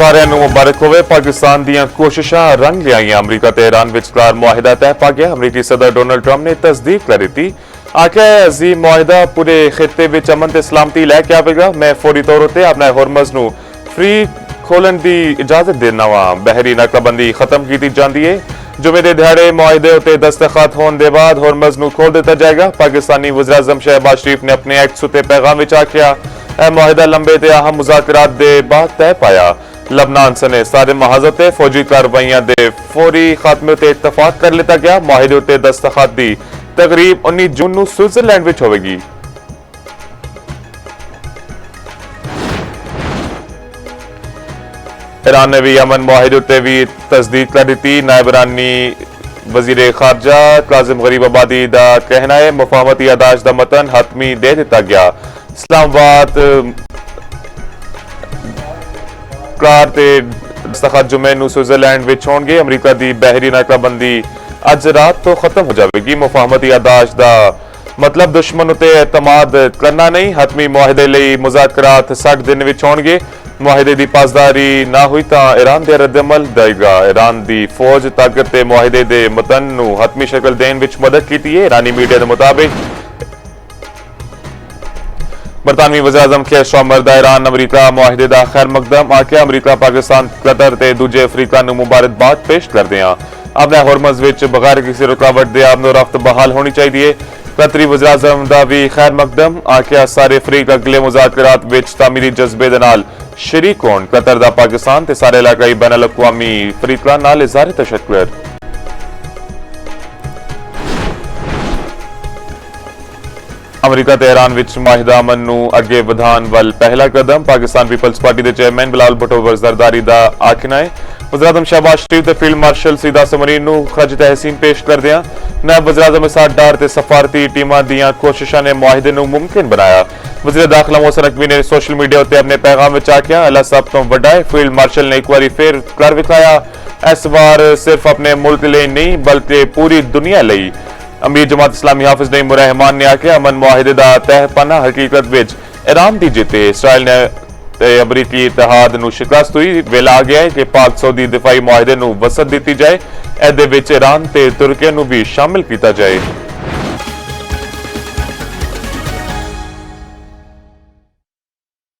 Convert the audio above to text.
ਸਾਰਿਆਂ ਨੂੰ ਮੁਬਾਰਕ ਹੋਵੇ। ਪਾਕਿस्तान ਦੀਆਂ ਕੋਸ਼ਿਸ਼ਾਂ ਰੰਗ ਲਿਆਈਆਂ। ਅਮਰੀਕਾ ਤੇ ईरान ਵਿਚਕਾਰ ਮੁਆਹਿਦਾ ਤੈਅ ਪਾ ਗਿਆ। ਅਮਰੀਕੀ ਸਦਰ ਡੋਨਲਡ ਟਰੰਪ ਨੇ ਤਸਦੀਕ ਕਰ ਦਿੱਤੀ। ਆਖਿਆ ਹੈ ਅਜ਼ੀਮ ਮੁਆਹਿਦਾ ਪੂਰੇ ਖਿੱਤੇ ਵਿੱਚ ਅਮਨ ਤੇ ਸਲਾਮਤੀ ਲੈ ਕੇ ਆਵੇਗਾ। ਮੈਂ ਫੌਰੀ ਤੌਰ ਉੱਤੇ ਆਪਣੇ ਹੋਰਮਜ਼ ਨੂੰ ਫ੍ਰੀ ਖੋਲਣ ਦੀ ਇਜਾਜ਼ਤ ਦੇਣਾ ਵਾ। ਬਹਿਰੀ ਨਾਕਾਬੰਦੀ ਖਤਮ ਕੀਤੀ ਜਾਂਦੀ ਹੈ। जुमे के दिहाड़े मुआहिदे उत्ते दस्तखत होने के बाद होरमज़ नूं खोल दिता जाएगा। पाकिस्तानी वज़ीर-ए-आज़म शहबाज शरीफ ने अपने एक्स उत्ते पैगाम विच आखिया मुआहिदा लंबे ते अहम मुज़ाकरात दे बाद तय पाया। लबनान सने सारे महाज़ ते फौजी कार्रवाइयां दे फौरी खात्मे उत्ते इत्तफाक कर लिता गया। मुआहिदे उत्ते दस्तखत दी तकरीब 19 जून नूं स्विट्ज़रलैंड विच होवेगी। ईरान ने भी अमन मुआहिदे उत्ते भी तस्दीक कर दी। नायब ईरानी वजीर खारजा काजिम गरीबाबादी का कहना है मुफाहमती यादाश्त का मतन हतमी दे दिता गया। इस्लामाबाद कार ते दस्तखत जुमे नूं स्विट्ज़रलैंड विच होणगे। अमरीका की बहरी नाकाबंदी अज रात तो खत्म हो जाएगी। मुफाहमती यादाश्त का मतलब दुश्मन उत्ते एतमाद करना नहीं। हतमी मुआहिदे लई मुज़ाकरात 60 दिन विच होणगे। मुआहिदे की पासदारी ना हुई तो ईरान के रद्दअमल देगा। ईरान की फौज ताकत के मुआहिदे के मतन नूं हतमी शक्ल देने विच मदद की है। ईरानी मीडिया के मुताबिक बरतानवी वज़ीर-ए-आज़म केयर स्टारमर दा ईरान अमरीका मुआहिदे का खैर मकदम आखिया। अमरीका पाकिस्तान कतर ते दूजे अफ्रीका नूं मुबारकबाद पेश करदे हां। अपने होरमज़ विच बगैर किसी रुकावट दे आमदो रफ्त बहाल होनी चाहिए। कतरी वज़ीर-ए-आज़म दा भी खैर मकदम आखिया। सारे अफ्रीक अगले मुज़ाकरात विच तामीरी जज्बे दे नाल शरीक होण। कतर दा पाकिस्तान ते सारे इलाकाई बैन अल-अक़वामी फरीकां नाल इज़हार तशक्कुर। अमरीका ते ईरान विच मुआहिदा अमन नूं अगे वधाण वल पहला कदम। पाकिस्तान पीपल्स पार्टी के चेयरमैन बिलावल भुट्टो जरदारी दा आखना है वज़ीर-ए-आज़म शहबाज शरीफ ते फील्ड मार्शल सीदा समरीन नूं खज तहसीन पेश करदियां नायब वज़ीर-ए-आज़म इसाद डार ते सफारती टीमां दियां कोशिशां ने मुआहिदे नूं मुमकिन बनाया। वज़ीर दाखिला मोहसिन नकवी ने सोशल मीडिया उत्ते अपने पैगाम विच आखिया अल्लाह सब तो वड्डा है। फील्ड मार्शल ने एक बार फिर कर विखाया। इस बार सिर्फ अपने मुल्क लिए नहीं बल्कि पूरी दुनिया लिए। अमीर जमात इस्लामी हाफिज नईम रहमान ने आखिया अमन मुआहिदे दा तह पना हकीकत विच ईरान दी जित है। इसराइल ने अमरीकी इतिहाद नूं शिकस्त हुई। वेला आ गया है कि पाक सऊदी दिफाई मुआहिदे नूं वसत दी जाए। इहदे विच ईरान ते तुर्की नूं भी शामिल किया जाए।